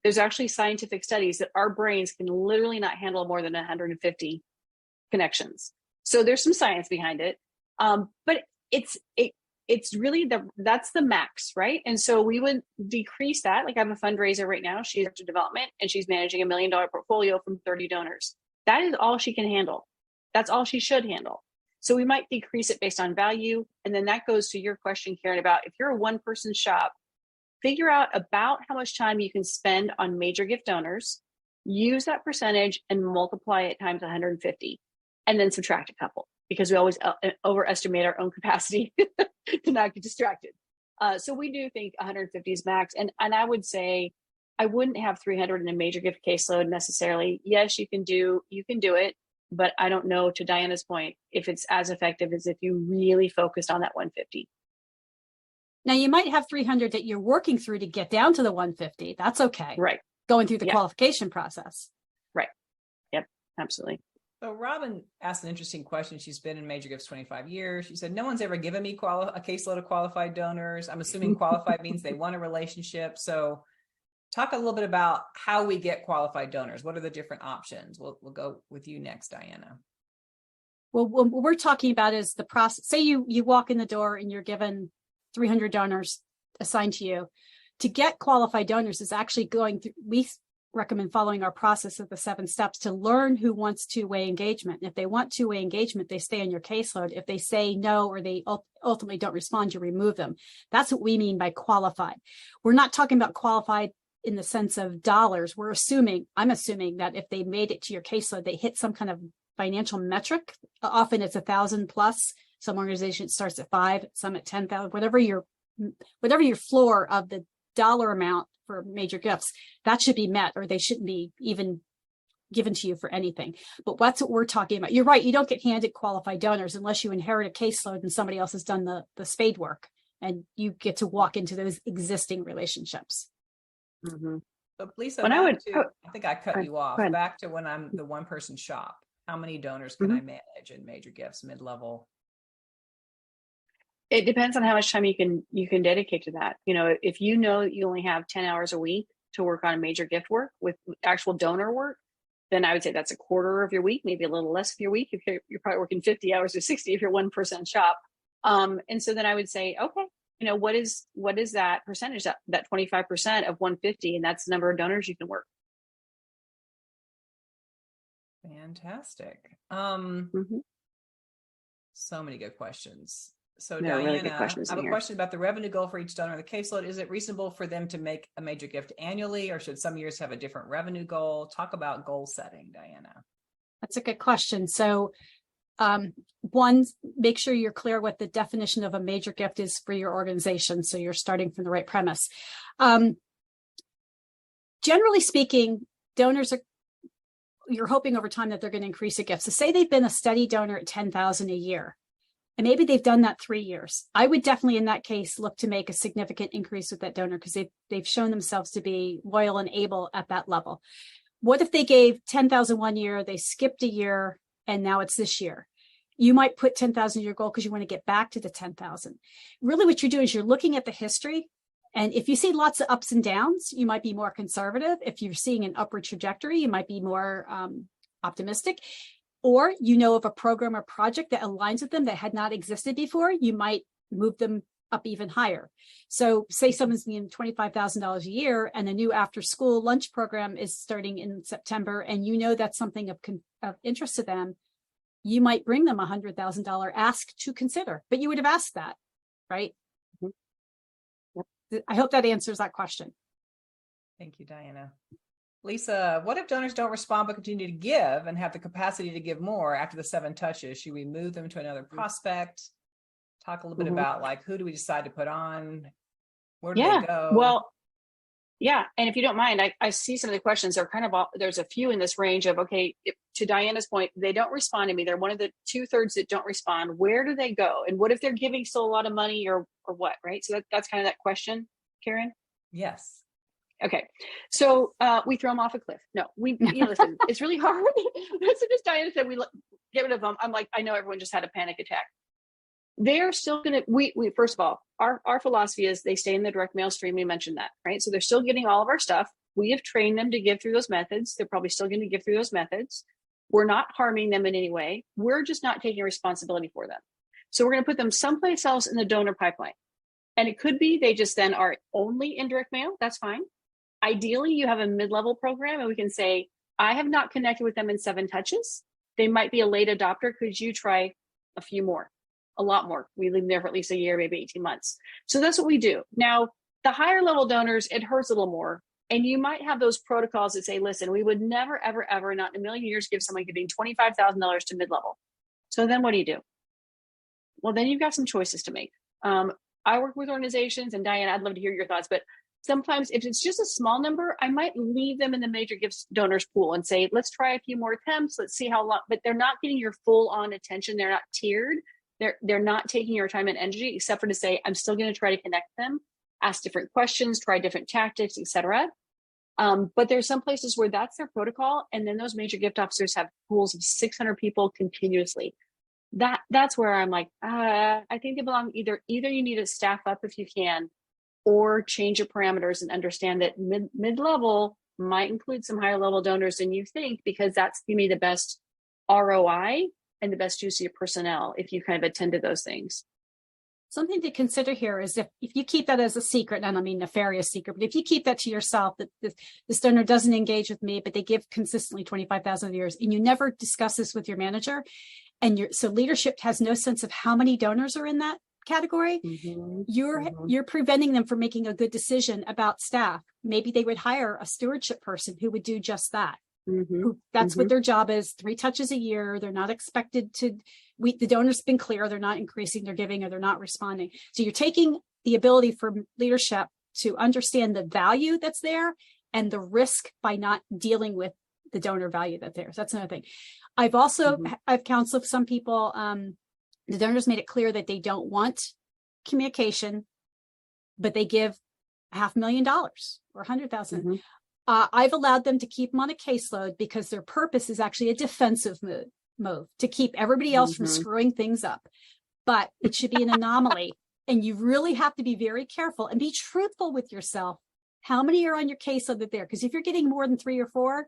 S2: there's actually scientific studies that our brains can literally not handle more than 150 connections. So there's some science behind it. But it's really that's the max, right? And so we would decrease that. Like I have a fundraiser right now. She's into development and she's managing $1 million portfolio from 30 donors. That is all she can handle. That's all she should handle. So we might decrease it based on value. And then that goes to your question, Karen, about if you're a one-person shop, figure out about how much time you can spend on major gift donors, use that percentage and multiply it times 150, and then subtract a couple, because we always overestimate our own capacity to not get distracted. So we do think 150 is max. And I would say, I wouldn't have 300 in a major gift caseload necessarily. Yes, you can do it, but I don't know, to Diana's point, if it's as effective as if you really focused on that 150.
S3: Now you might have 300 that you're working through to get down to the 150. That's okay.
S2: Right.
S3: Going through the qualification process.
S2: Right. Yep. Absolutely.
S1: So Robin asked an interesting question. She's been in major gifts 25 years. She said, no one's ever given me a caseload of qualified donors. I'm assuming qualified means they want a relationship. So talk a little bit about how we get qualified donors. What are the different options? We'll go with you next, Diana.
S3: Well, what we're talking about is the process. Say you walk in the door and you're given 300 donors assigned to you. To get qualified donors is actually going through, we recommend following our process of the 7 steps to learn who wants two-way engagement. And if they want two-way engagement, they stay on your caseload. If they say no, or they ultimately don't respond, you remove them. That's what we mean by qualified. We're not talking about qualified in the sense of dollars. I'm assuming that if they made it to your caseload, they hit some kind of financial metric. Often it's 1,000 plus. Some organizations starts at 5, some at 10,000, whatever your floor of the dollar amount for major gifts, that should be met, or they shouldn't be even given to you for anything. But that's what we're talking about. You're right. You don't get handed qualified donors unless you inherit a caseload and somebody else has done the spade work, and you get to walk into those existing relationships.
S2: Mm-hmm.
S1: So Lisa,
S2: I
S1: think I cut you off. Back to when I'm the one-person shop. How many donors can I manage in major gifts, mid-level?
S2: It depends on how much time you can dedicate to that. You know, if you know that you only have 10 hours a week to work on major gift work with actual donor work, then I would say that's a quarter of your week, maybe a little less of your week. If you're probably working 50 hours or 60 if you're 1% shop. And so then I would say, okay, you know, what is that percentage, that 25% of 150, and that's the number of donors you can work.
S1: Fantastic.
S2: Mm-hmm.
S1: So many good questions. So
S2: there
S1: Diana,
S2: really good questions
S1: I have a question about the revenue goal for each donor in the caseload. Is it reasonable for them to make a major gift annually, or should some years have a different revenue goal? Talk about goal setting, Diana.
S3: That's a good question. So one, make sure you're clear what the definition of a major gift is for your organization, so you're starting from the right premise. Generally speaking, donors you're hoping over time that they're going to increase a gift. So say they've been a steady donor at $10,000 a year, and maybe they've done that 3 years. I would definitely, in that case, look to make a significant increase with that donor, because they've shown themselves to be loyal and able at that level. What if they gave $10,000 one year, they skipped a year, and now it's this year? You might put $10,000 in your goal because you want to get back to the $10,000. Really what you're doing is you're looking at the history. And if you see lots of ups and downs, you might be more conservative. If you're seeing an upward trajectory, you might be more optimistic. Or you know of a program or project that aligns with them that had not existed before, you might move them up even higher. So say someone's getting $25,000 a year and a new after school lunch program is starting in September, and you know that's something of interest to them, you might bring them $100,000 ask to consider, but you would have asked that, right? I hope that answers that question.
S1: Thank you, Diana. Lisa, what if donors don't respond but continue to give and have the capacity to give more after the 7 touches? Should we move them to another prospect? Talk a little bit about, like, who do we decide to put on? Where do they go?
S2: Well, yeah. And if you don't mind, I see some of the questions are kind of, there's a few in this range of, okay, to Diana's point, they don't respond to me. They're one of the 2/3 that don't respond. Where do they go? And what if they're giving still a lot of money or what, right? So that's kind of that question, Karen?
S1: Yes.
S2: Okay. So we throw them off a cliff. No, listen, it's really hard. So just Diana said, we get rid of them. I'm like, I know everyone just had a panic attack. they're still going to, we first of all, our philosophy is they stay in the direct mail stream. We mentioned that, right? So they're still getting all of our stuff. We have trained them to give through those methods. They're probably still going to give through those methods. We're not harming them in any way. We're just not taking responsibility for them. So we're going to put them someplace else in the donor pipeline. And it could be they just then are only in direct mail. That's fine. Ideally, you have a mid-level program and we can say, I have not connected with them in 7 touches. They might be a late adopter. Could you try a few more? A lot more. We leave them there for at least a year, maybe 18 months. So that's what we do. Now, the higher level donors, it hurts a little more. And you might have those protocols that say, listen, we would never, ever, ever, not in a million years, give someone giving $25,000 to mid-level. So then what do? Well, then you've got some choices to make. I work with organizations, and Diane, I'd love to hear your thoughts, but sometimes if it's just a small number, I might leave them in the major gifts donors pool and say, let's try a few more attempts. Let's see how long, but they're not getting your full on attention. They're not tiered. They're not taking your time and energy, except for to say, I'm still going to try to connect them, ask different questions, try different tactics, etc. But there's some places where that's their protocol. And then those major gift officers have pools of 600 people continuously. That's where I'm like, I think they belong either you need to staff up if you can, or change your parameters and understand that mid-level might include some higher level donors than you think, because that's going to be the best ROI and the best use of your personnel if you kind of attended those things.
S3: Something to consider here is if you keep that as a secret, and I don't mean nefarious secret, but if you keep that to yourself, that this donor doesn't engage with me, but they give consistently 25,000 years, and you never discuss this with your manager, and so leadership has no sense of how many donors are in that category, you're preventing them from making a good decision about staff. Maybe they would hire a stewardship person who would do just that. That's what their job is, 3 touches a year. They're not expected to, the donor's been clear, they're not increasing their giving or they're not responding. So you're taking the ability for leadership to understand the value that's there and the risk by not dealing with the donor value that's there. So that's another thing. I've also, I've counseled some people, the donors made it clear that they don't want communication, but they give $500,000 or $100,000. I've allowed them to keep them on a caseload because their purpose is actually a defensive move to keep everybody else from screwing things up. But it should be an anomaly. And you really have to be very careful and be truthful with yourself. How many are on your caseload that there? Because if you're getting more than 3 or 4,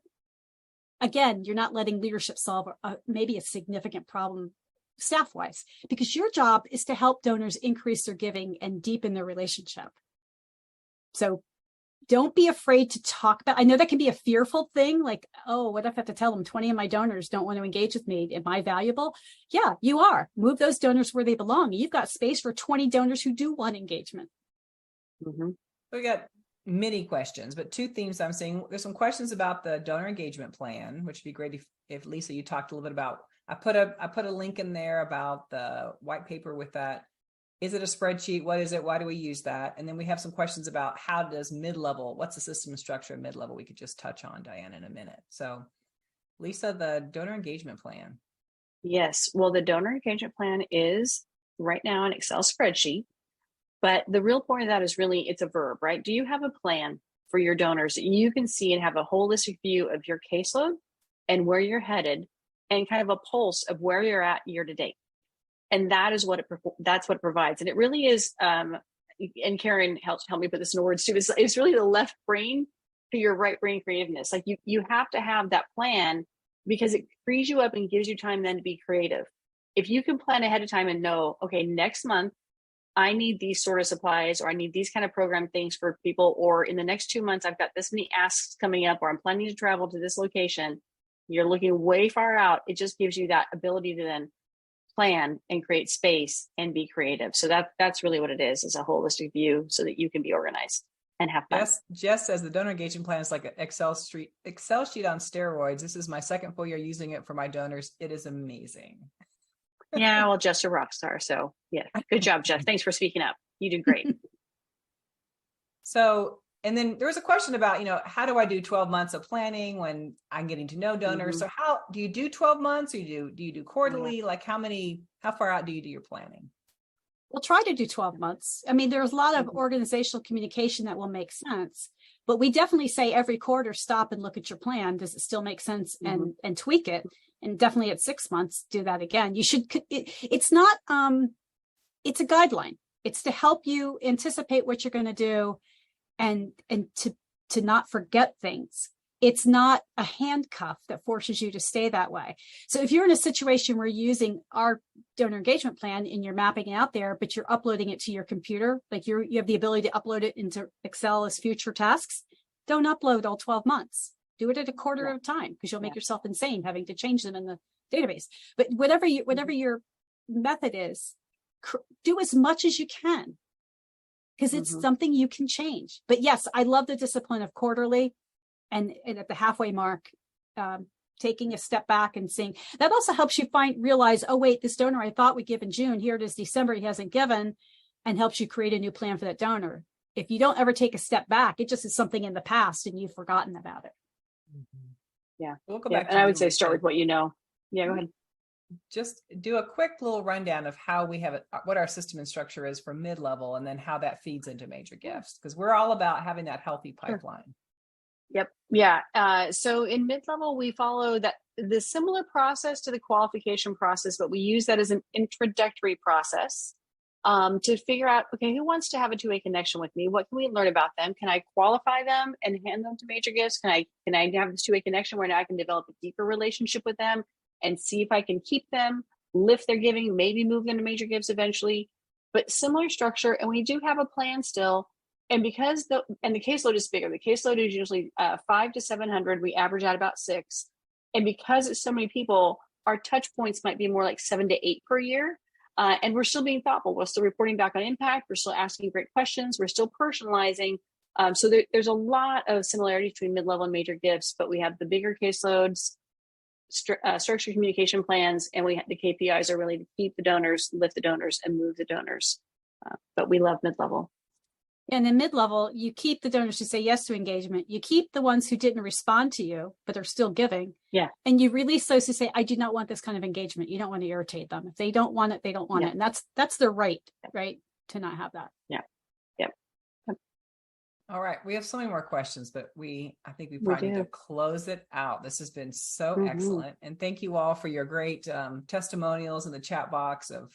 S3: again, you're not letting leadership solve maybe a significant problem staff-wise, because your job is to help donors increase their giving and deepen their relationship. So don't be afraid to talk about, I know that can be a fearful thing, like, oh, what if I have to tell them 20 of my donors don't want to engage with me? Am I valuable? Yeah, you are. Move those donors where they belong. You've got space for 20 donors who do want engagement.
S1: We got many questions, but 2 themes I'm seeing. There's some questions about the donor engagement plan, which would be great if Lisa, you talked a little bit about. I put a link in there about the white paper with that. Is it a spreadsheet? What is it? Why do we use that? And then we have some questions about how does mid-level, what's the system structure of mid-level? We could just touch on, Diane, in a minute. So Lisa, the donor engagement plan.
S2: Yes. Well, the donor engagement plan is right now an Excel spreadsheet, but the real point of that is really, it's a verb, right? Do you have a plan for your donors that you can see and have a holistic view of your caseload and where you're headed and kind of a pulse of where you're at year to date? And that is what that's what it provides. And it really is, and Karen help me put this in words too, it's really the left brain to your right brain creativeness. Like you have to have that plan because it frees you up and gives you time then to be creative. If you can plan ahead of time and know, okay, next month, I need these sort of supplies, or I need these kind of program things for people, or in the next 2 months, I've got this many asks coming up, or I'm planning to travel to this location. You're looking way far out. It just gives you that ability to then plan and create space and be creative. So that's really what it is a holistic view so that you can be organized and have fun.
S1: Jess says the donor engagement plan is like an Excel sheet on steroids. This is my 2nd full year using it for my donors. It is amazing.
S2: Yeah, well, Jess, a rock star. So yeah, good job, Jess. Thanks for speaking up. You did great.
S1: So, and then there was a question about, how do I do 12 months of planning when I'm getting to know donors? So how do you do 12 months or do you do quarterly? Like how far out do you do your planning?
S3: We'll try to do 12 months. I mean, there's a lot of organizational communication that will make sense, but we definitely say every quarter, stop and look at your plan. Does it still make sense? And tweak it. And definitely at 6 months, do that again. You should, it's not, it's a guideline. It's to help you anticipate what you're going to do and to not forget things. It's not a handcuff that forces you to stay that way. So if you're in a situation where you're using our donor engagement plan and you're mapping it out there, but you're uploading it to your computer, like you have the ability to upload it into Excel as future tasks, don't upload all 12 months. Do it at a quarter of time, because you'll make yourself insane having to change them in the database. But whatever your method is, do as much as you can, because it's something you can change. But yes, I love the discipline of quarterly and at the halfway mark, taking a step back and seeing. That also helps you realize, oh, wait, this donor I thought would give in June, here it is December, he hasn't given, and helps you create a new plan for that donor. If you don't ever take a step back, it just is something in the past and you've forgotten about it.
S2: Yeah.
S1: We'll go back
S2: and I would say start with what you know. Yeah, go ahead.
S1: Just do a quick little rundown of how we have it, what our system and structure is for mid-level, and then how that feeds into major gifts, because we're all about having that healthy pipeline.
S2: Yep. Yeah. So in mid-level, we follow the similar process to the qualification process, but we use that as an introductory process to figure out, okay, who wants to have a two-way connection with me? What can we learn about them? Can I qualify them and hand them to major gifts? Can I have this two-way connection where now I can develop a deeper relationship with them and see if I can keep them, lift their giving, maybe move them to major gifts eventually, but similar structure. And we do have a plan still. And because the caseload is bigger, the caseload is usually 500 to 700. We average out about 6. And because it's so many people, our touch points might be more like 7 to 8 per year. And we're still being thoughtful. We're still reporting back on impact. We're still asking great questions. We're still personalizing. So there's a lot of similarities between mid-level and major gifts, but we have the bigger caseloads, structured communication plans, and the KPIs are really to keep the donors, lift the donors, and move the donors. But we love mid-level.
S3: And in mid-level, you keep the donors who say yes to engagement. You keep the ones who didn't respond to you, but are still giving.
S2: Yeah.
S3: And you release those who say, I do not want this kind of engagement. You don't want to irritate them. If they don't want it, they don't want it. And that's their right, right? To not have that.
S2: Yeah. Yep.
S1: All right. We have so many more questions, but I think we probably need to close it out. This has been so excellent. And thank you all for your great testimonials in the chat box of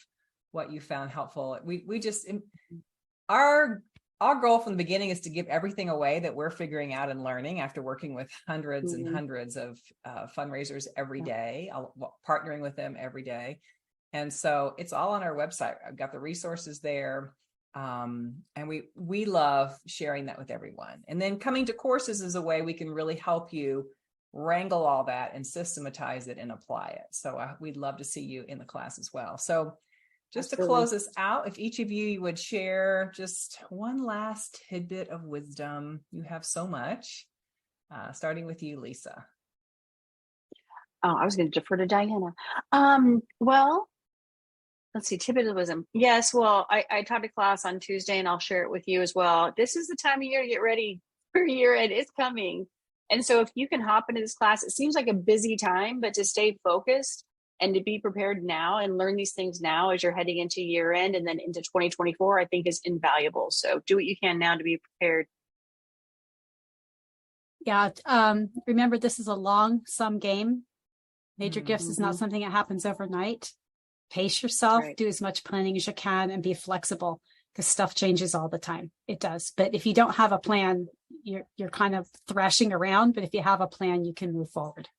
S1: what you found helpful. Our goal from the beginning is to give everything away that we're figuring out and learning after working with hundreds and hundreds of fundraisers every day, partnering with them every day. And so it's all on our website. I've got the resources there. And we love sharing that with everyone. And then coming to courses is a way we can really help you wrangle all that and systematize it and apply it. So we'd love to see you in the class as well. So just to close us out, if each of you would share just one last tidbit of wisdom. You have so much, starting with you, Lisa.
S2: Oh, I was going to defer to Diana. Well, let's see, tidbit of wisdom. Yes, well, I taught a class on Tuesday, and I'll share it with you as well. This is the time of year to get ready for year end. It's coming. And so if you can hop into this class, it seems like a busy time, but to stay focused and to be prepared now and learn these things now as you're heading into year end and then into 2024, I think is invaluable. So do what you can now to be prepared.
S3: Yeah. Remember, this is a long sum game. Major gifts is not something that happens overnight. Pace yourself, do as much planning as you can, and be flexible, because stuff changes all the time. It does. But if you don't have a plan, you're kind of thrashing around. But if you have a plan, you can move forward.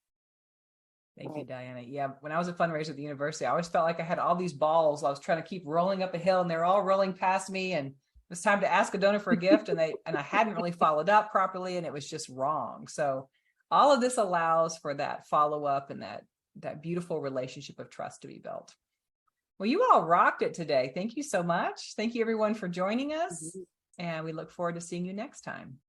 S1: Thank you, Diana. Yeah, when I was a fundraiser at the university, I always felt like I had all these balls. I was trying to keep rolling up a hill, and they're all rolling past me. And it was time to ask a donor for a gift, and I hadn't really followed up properly, and it was just wrong. So all of this allows for that follow-up and that beautiful relationship of trust to be built. Well, you all rocked it today. Thank you so much. Thank you, everyone, for joining us. And we look forward to seeing you next time.